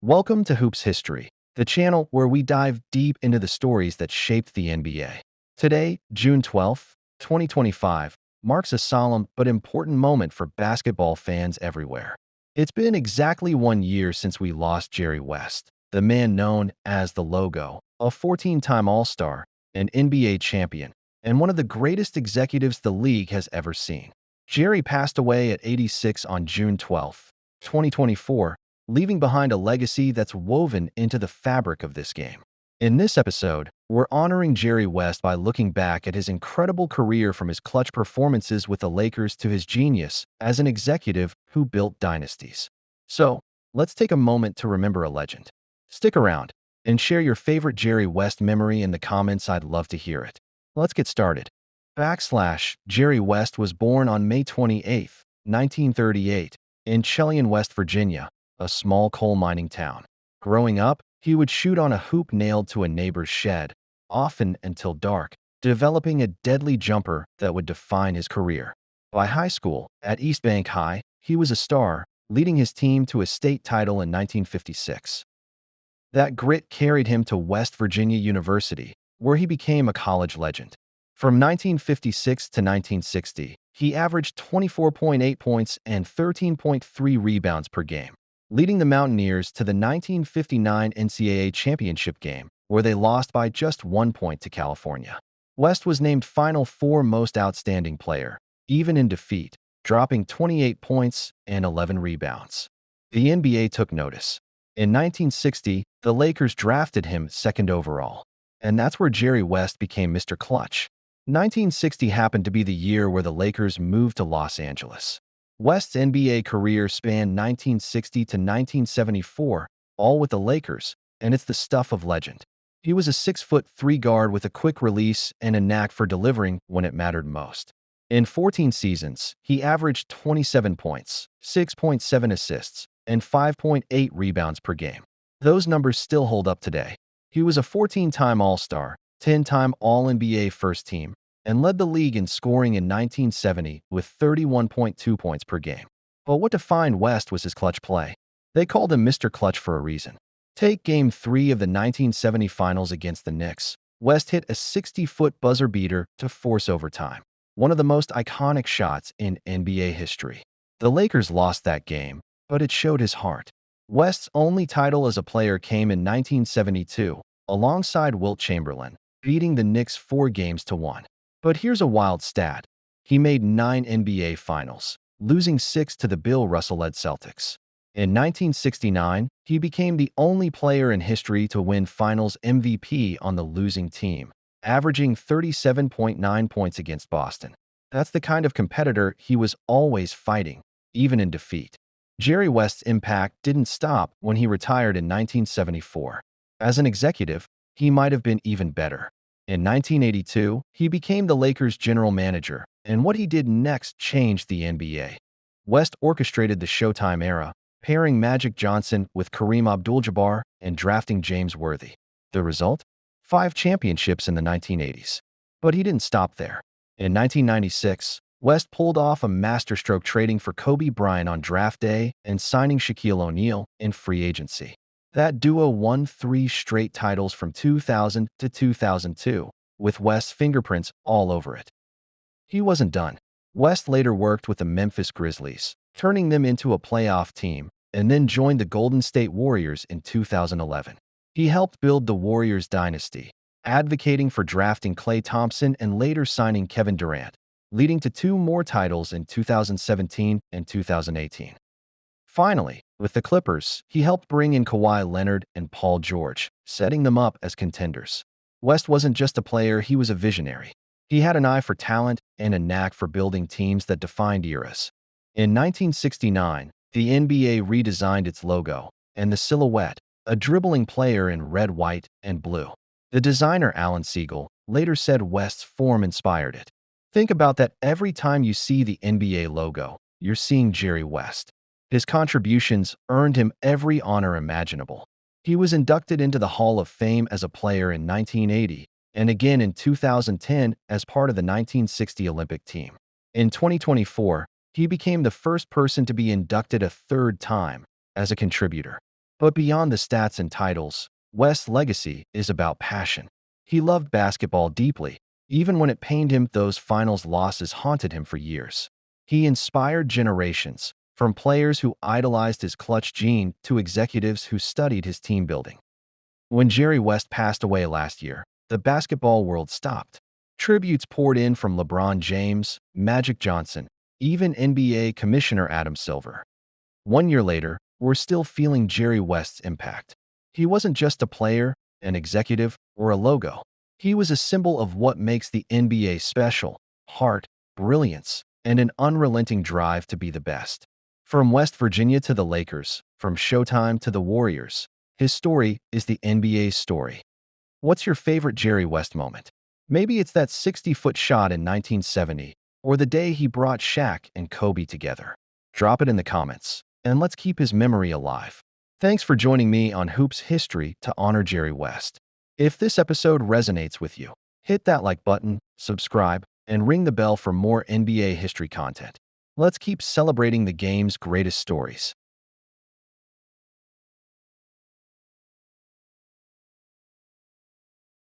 Welcome to Hoops History, the channel where we dive deep into the stories that shaped the NBA. Today, June 12th, 2025, marks a solemn but important moment for basketball fans everywhere. It's been exactly 1 year since we lost Jerry West, the man known as the Logo, a 14-time All-Star, an NBA champion, and one of the greatest executives the league has ever seen. Jerry passed away at 86 on June 12th, 2024, leaving behind a legacy that's woven into the fabric of this game. In this episode, we're honoring Jerry West by looking back at his incredible career, from his clutch performances with the Lakers to his genius as an executive who built dynasties. So, let's take a moment to remember a legend. Stick around and share your favorite Jerry West memory in the comments. I'd love to hear it. Let's get started. Jerry West was born on May 28, 1938, in Cheyenne, West Virginia, a small coal mining town. Growing up, he would shoot on a hoop nailed to a neighbor's shed, often until dark, developing a deadly jumper that would define his career. By high school, at East Bank High, he was a star, leading his team to a state title in 1956. That grit carried him to West Virginia University, where he became a college legend. From 1956 to 1960, he averaged 24.8 points and 13.3 rebounds per game, leading the Mountaineers to the 1959 NCAA championship game, where they lost by just 1 point to California. West was named Final Four Most Outstanding Player, even in defeat, dropping 28 points and 11 rebounds. The NBA took notice. In 1960, the Lakers drafted him second overall, and that's where Jerry West became Mr. Clutch. 1960 happened to be the year where the Lakers moved to Los Angeles. West's NBA career spanned 1960 to 1974, all with the Lakers, and it's the stuff of legend. He was a 6'3" guard with a quick release and a knack for delivering when it mattered most. In 14 seasons, he averaged 27 points, 6.7 assists, and 5.8 rebounds per game. Those numbers still hold up today. He was a 14-time All-Star, 10-time All-NBA First Team, and led the league in scoring in 1970 with 31.2 points per game. But what defined West was his clutch play. They called him Mr. Clutch for a reason. Take Game 3 of the 1970 Finals against the Knicks. West hit a 60-foot buzzer beater to force overtime, one of the most iconic shots in NBA history. The Lakers lost that game, but it showed his heart. West's only title as a player came in 1972, alongside Wilt Chamberlain, beating the Knicks 4-1. But here's a wild stat. He made 9 NBA Finals, losing 6 to the Bill Russell-led Celtics. In 1969, he became the only player in history to win Finals MVP on the losing team, averaging 37.9 points against Boston. That's the kind of competitor he was always fighting, even in defeat. Jerry West's impact didn't stop when he retired in 1974. As an executive, he might have been even better. In 1982, he became the Lakers' general manager, and what he did next changed the NBA. West orchestrated the Showtime era, pairing Magic Johnson with Kareem Abdul-Jabbar and drafting James Worthy. The result? 5 championships in the 1980s. But he didn't stop there. In 1996, West pulled off a masterstroke, trading for Kobe Bryant on draft day and signing Shaquille O'Neal in free agency. That duo won 3 straight titles from 2000 to 2002, with West's fingerprints all over it. He wasn't done. West later worked with the Memphis Grizzlies, turning them into a playoff team, and then joined the Golden State Warriors in 2011. He helped build the Warriors dynasty, advocating for drafting Klay Thompson and later signing Kevin Durant, leading to 2 more titles in 2017 and 2018. Finally, with the Clippers, he helped bring in Kawhi Leonard and Paul George, setting them up as contenders. West wasn't just a player, he was a visionary. He had an eye for talent and a knack for building teams that defined eras. In 1969, the NBA redesigned its logo, and the silhouette, a dribbling player in red, white, and blue. The designer Alan Siegel later said West's form inspired it. Think about that. Every time you see the NBA logo, you're seeing Jerry West. His contributions earned him every honor imaginable. He was inducted into the Hall of Fame as a player in 1980 and again in 2010 as part of the 1960 Olympic team. In 2024, he became the first person to be inducted a 3rd time as a contributor. But beyond the stats and titles, West's legacy is about passion. He loved basketball deeply, even when it pained him. Those finals losses haunted him for years. He inspired generations, from players who idolized his clutch gene to executives who studied his team building. When Jerry West passed away last year, the basketball world stopped. Tributes poured in from LeBron James, Magic Johnson, even NBA Commissioner Adam Silver. 1 year later, we're still feeling Jerry West's impact. He wasn't just a player, an executive, or a logo. He was a symbol of what makes the NBA special: heart, brilliance, and an unrelenting drive to be the best. From West Virginia to the Lakers, from Showtime to the Warriors, his story is the NBA's story. What's your favorite Jerry West moment? Maybe it's that 60-foot shot in 1970, or the day he brought Shaq and Kobe together. Drop it in the comments, and let's keep his memory alive. Thanks for joining me on Hoops History to honor Jerry West. If this episode resonates with you, hit that like button, subscribe, and ring the bell for more NBA history content. Let's keep celebrating the game's greatest stories.